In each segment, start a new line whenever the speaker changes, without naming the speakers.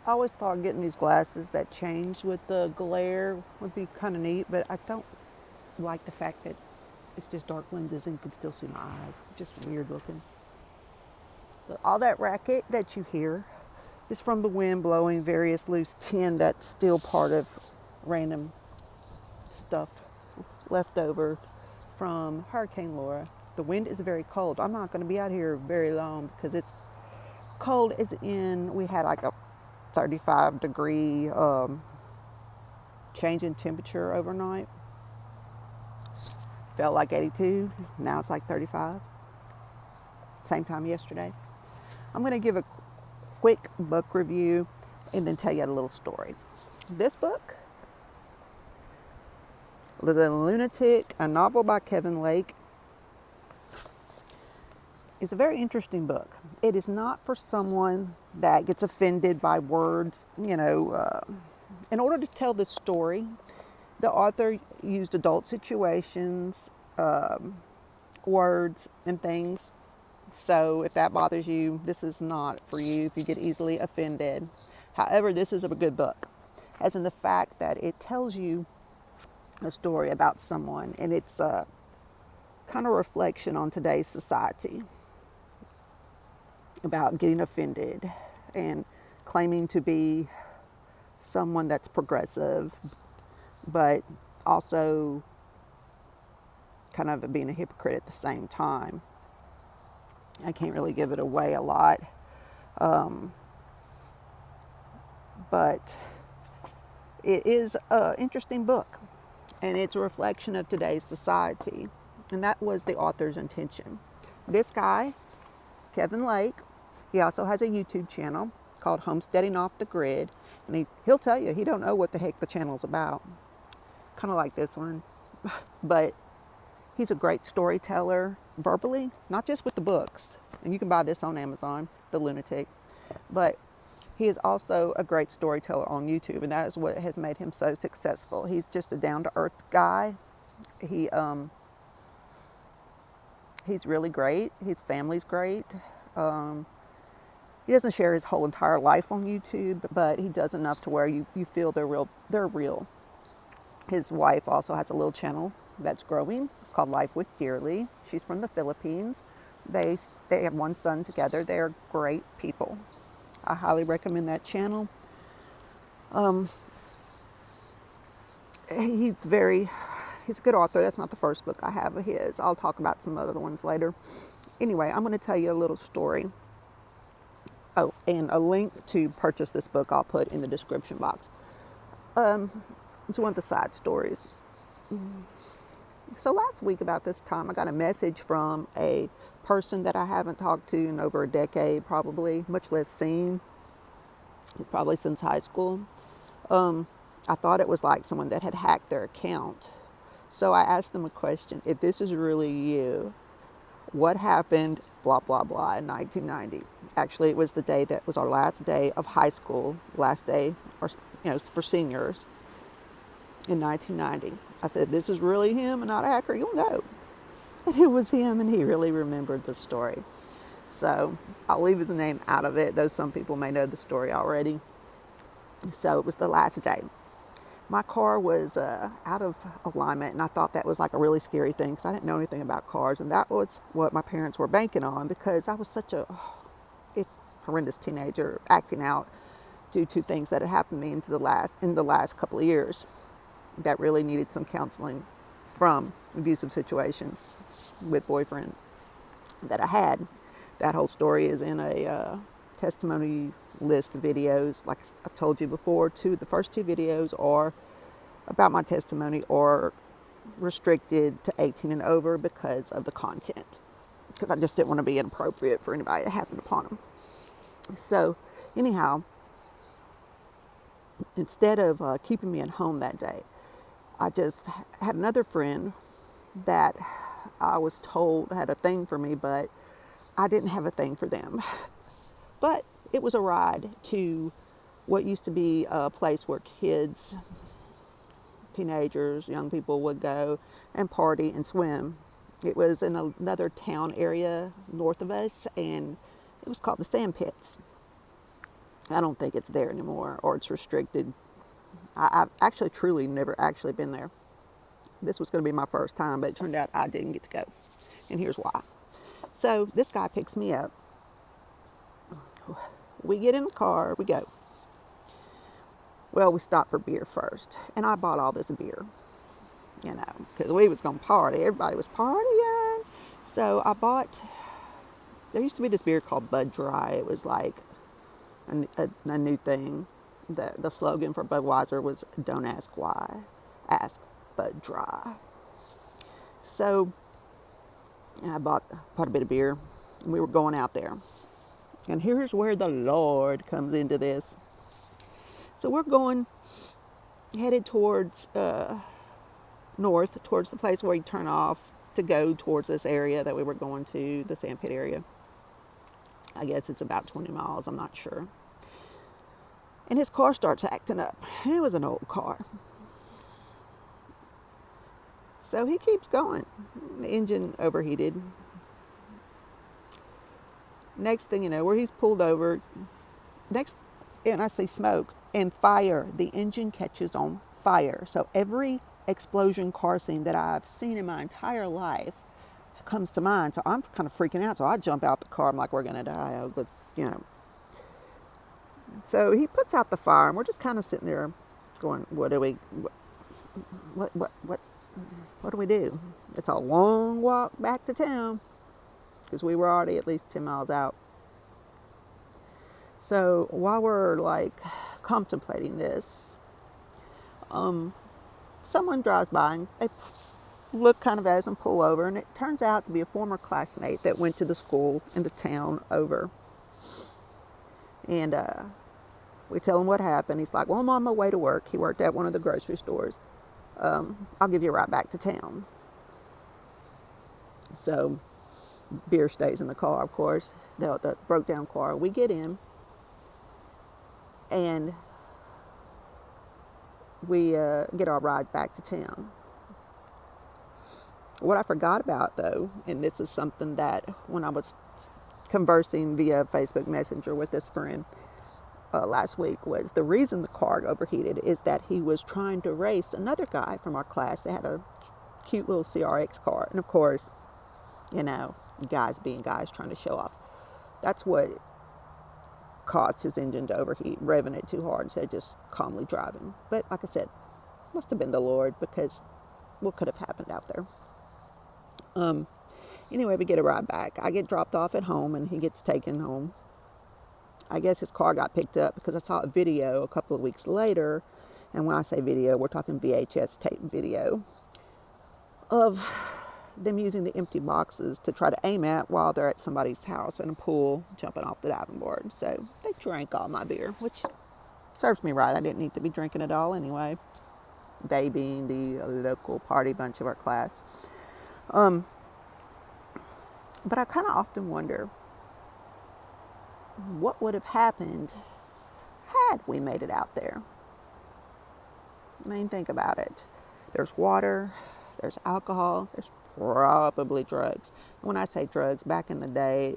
I always thought getting these glasses that change with the glare would be kind of neat, but I don't like the fact that it's just dark lenses and you can still see my eyes. Just weird looking. But all that racket that you hear is from the wind blowing various loose tin that's still part of random stuff left over from Hurricane Laura. The wind is very cold. I'm not going to be out here very long because it's cold as in we had like a 35-degree change in temperature overnight. Felt like 82. Now it's like 35. Same time yesterday. I'm going to give a quick book review and then tell you a little story. This book, The Lunatic, a novel by Kevin Lake, is a very interesting book. It is not for someone that gets offended by words. In order to tell this story, the author used adult situations, words, and things. So if that bothers you, this is not for you if you get easily offended. However, this is a good book, as in the fact that it tells you a story about someone, and it's a kind of reflection on today's society about getting offended and claiming to be someone that's progressive, but also kind of being a hypocrite at the same time. I can't really give it away a lot, but it is an interesting book, and it's a reflection of today's society, and that was the author's intention. This guy, Kevin Lake, he also has a YouTube channel called Homesteading Off the Grid, and he'll tell you he don't know what the heck the channel's about, kind of like this one, but he's a great storyteller verbally, not just with the books, and you can buy this on Amazon, The Lunatic, but he is also a great storyteller on YouTube, and that is what has made him so successful. He's just a down-to-earth guy. He's really great. His family's great. He doesn't share his whole entire life on YouTube, but he does enough to where you feel they're real. They're real. His wife also has a little channel that's growing. It's called Life with Dearly. She's from the Philippines. They have one son together. They're great people. I highly recommend that channel. He's a good author. That's not the first book I have of his. I'll talk about some other ones later. Anyway, I'm going to tell you a little story. Oh, and a link to purchase this book I'll put in the description box. It's one of the side stories. So last week about this time, I got a message from a person that I haven't talked to in over a decade, probably, much less seen, probably since high school. I thought it was like someone that had hacked their account. So I asked them a question. If this is really you, what happened, blah, blah, blah, in 1990? Actually, it was the day that was our last day of high school, last day, or, for seniors in 1990. I said, this is really him and not a hacker, you'll know. And it was him, and he really remembered the story. So I'll leave his name out of it, though some people may know the story already. So it was the last day. My car was out of alignment, and I thought that was like a really scary thing because I didn't know anything about cars, and that was what my parents were banking on because I was such a horrendous teenager acting out due to things that had happened to me in the last couple of years that really needed some counseling from abusive situations with boyfriend that I had. That whole story is in a testimony list of videos. Like I've told you before, the first two videos are about my testimony or restricted to 18 and over because of the content. Because I just didn't want to be inappropriate for anybody that happened upon them. So anyhow, instead of keeping me at home that day, I just had another friend that I was told had a thing for me, but I didn't have a thing for them. But it was a ride to what used to be a place where kids, teenagers, young people would go and party and swim. It was in another town area north of us, and it was called the Sand Pits. I don't think it's there anymore, or it's restricted. I've actually truly never actually been there. This was going to be my first time, but it turned out I didn't get to go. And here's why. So this guy picks me up. We get in the car, we go. Well, we stopped for beer first, and I bought all this beer, because we was going to party. Everybody was partying. So I bought, there used to be this beer called Bud Dry. It was like a new thing. The slogan for Budweiser was "Don't ask why, ask Bud Dry." So I bought a bit of beer, and we were going out there. And here's where the Lord comes into this. So we're headed towards north, towards the place where you turn off to go towards this area that we were going to, the sandpit area. I guess it's about 20 miles, I'm not sure. And his car starts acting up. It was an old car. So he keeps going. The engine overheated. Next thing you know, where he's pulled over, and I see smoke and fire. The engine catches on fire. So every explosion car scene that I've seen in my entire life comes to mind. So I'm kind of freaking out. So I jump out the car. I'm like, we're going to die. So he puts out the fire, and we're just kind of sitting there going, what do we do? It's a long walk back to town, because we were already at least 10 miles out. So while we're like contemplating this, someone drives by and they look kind of at us and pull over, and it turns out to be a former classmate that went to the school in the town over. And we tell him what happened. He's like, well, I'm on my way to work. He worked at one of the grocery stores. I'll give you a ride back to town. So beer stays in the car, of course, the broke down car. We get in, and we get our ride back to town. What I forgot about, though, and this is something that when I was conversing via Facebook Messenger with this friend last week, was the reason the car overheated is that he was trying to race another guy from our class that had a cute little CRX car. And of course, guys being guys trying to show off. That's what caused his engine to overheat, revving it too hard instead of just calmly driving. But like I said, must have been the Lord, because what could have happened out there? Anyway, we get a ride back. I get dropped off at home, and he gets taken home. I guess his car got picked up, because I saw a video a couple of weeks later. And when I say video, we're talking VHS tape video of them using the empty boxes to try to aim at while they're at somebody's house in a pool, jumping off the diving board. So they drank all my beer, which serves me right. I didn't need to be drinking it all anyway. They being the local party bunch of our class. But I kind of often wonder what would have happened had we made it out there. I mean, think about it. There's water, there's alcohol, there's probably drugs. When I say drugs, back in the day,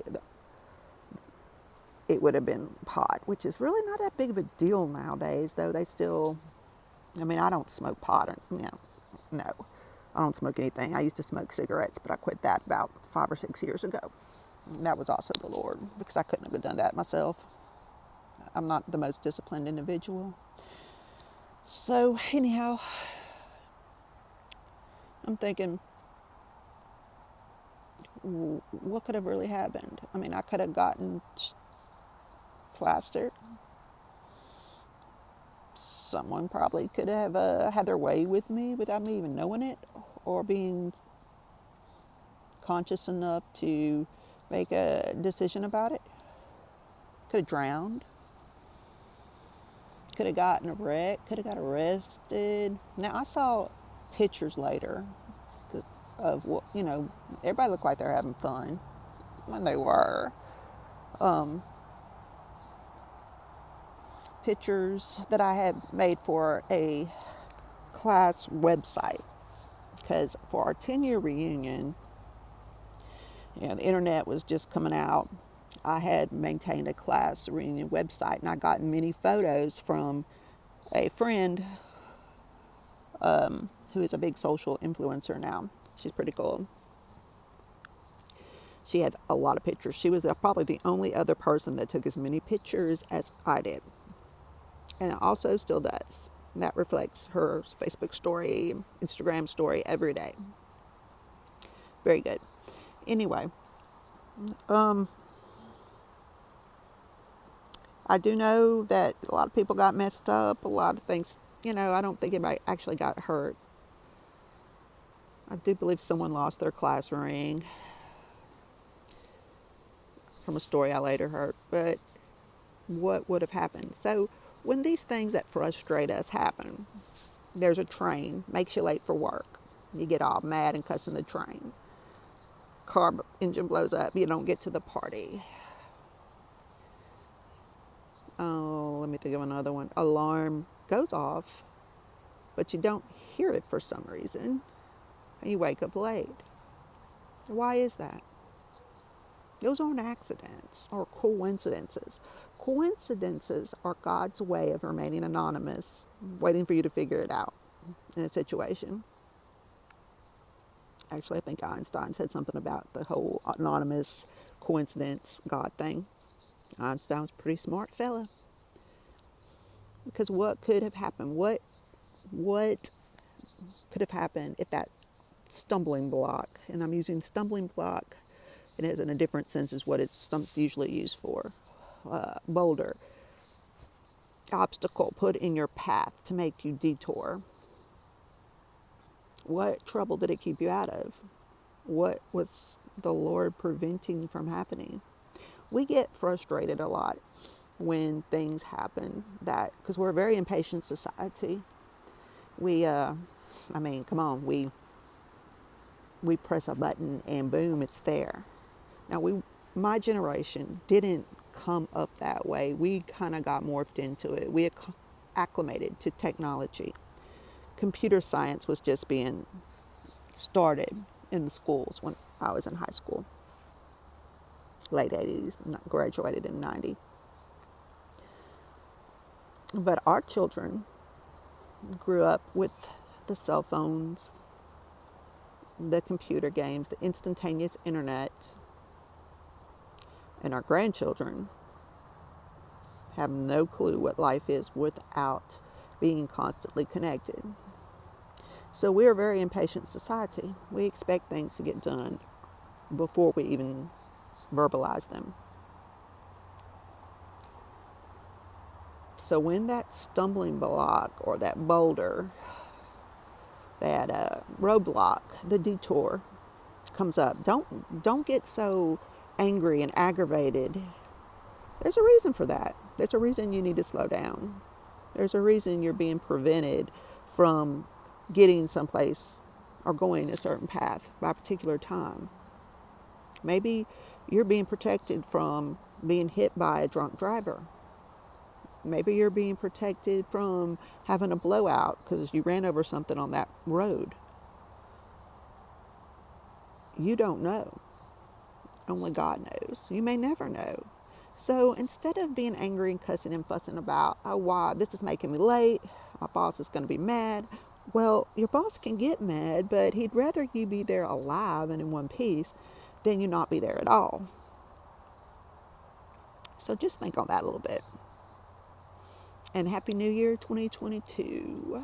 it would have been pot, which is really not that big of a deal nowadays, though they still, I don't smoke pot, no. I don't smoke anything. I used to smoke cigarettes, but I quit that about 5 or 6 years ago. And that was also the Lord, because I couldn't have done that myself. I'm not the most disciplined individual. So anyhow, I'm thinking, what could have really happened? I could have gotten plastered. Someone probably could have had their way with me without me even knowing it, or being conscious enough to make a decision about it. Could have drowned. Could have gotten a wreck. Could have got arrested. Now, I saw pictures later of what, everybody looked like they're having fun. When they were. Pictures that I had made for a class website, because for our 10-year reunion, the internet was just coming out. I had maintained a class reunion website, and I got many photos from a friend who is a big social influencer now. She's pretty cool. She had a lot of pictures. She was probably the only other person that took as many pictures as I did. And it also still does. And that reflects her Facebook story, Instagram story every day. Very good. Anyway, I do know that a lot of people got messed up. A lot of things, I don't think anybody actually got hurt. I do believe someone lost their class ring from a story I later heard. But what would have happened? So when these things that frustrate us happen, there's a train, makes you late for work. You get all mad and cussing the train. Car engine blows up, you don't get to the party. Oh, let me think of another one. Alarm goes off, but you don't hear it for some reason, and you wake up late. Why is that? Those aren't accidents or coincidences. Coincidences are God's way of remaining anonymous, waiting for you to figure it out in a situation. Actually, I think Einstein said something about the whole anonymous coincidence God thing. Einstein was a pretty smart fella. Because what could have happened? What could have happened if that stumbling block, and I'm using stumbling block, it is in a different sense is what it's usually used for, boulder, obstacle put in your path to make you detour. What trouble did it keep you out of? What was the Lord preventing from happening? We get frustrated a lot when things happen that, because we're a very impatient society. Come on, we press a button and boom, it's there. Now my generation didn't come up that way. We kind of got morphed into it. We acclimated to technology. Computer science was just being started in the schools when I was in high school. Late 80s, graduated in 90. But our children grew up with the cell phones, the computer games, the instantaneous internet, and our grandchildren have no clue what life is without being constantly connected. So we're a very impatient society. We expect things to get done before we even verbalize them. So when that stumbling block or that boulder, that roadblock, the detour comes up, don't get so angry and aggravated. There's a reason for that. There's a reason you need to slow down. There's a reason you're being prevented from getting someplace or going a certain path by a particular time. Maybe you're being protected from being hit by a drunk driver. Maybe you're being protected from having a blowout because you ran over something on that road. You don't know. Only God knows. You may never know. So instead of being angry and cussing and fussing about, oh, why, this is making me late, my boss is going to be mad. Well, your boss can get mad, but he'd rather you be there alive and in one piece than you not be there at all. So just think on that a little bit. And Happy New Year 2022.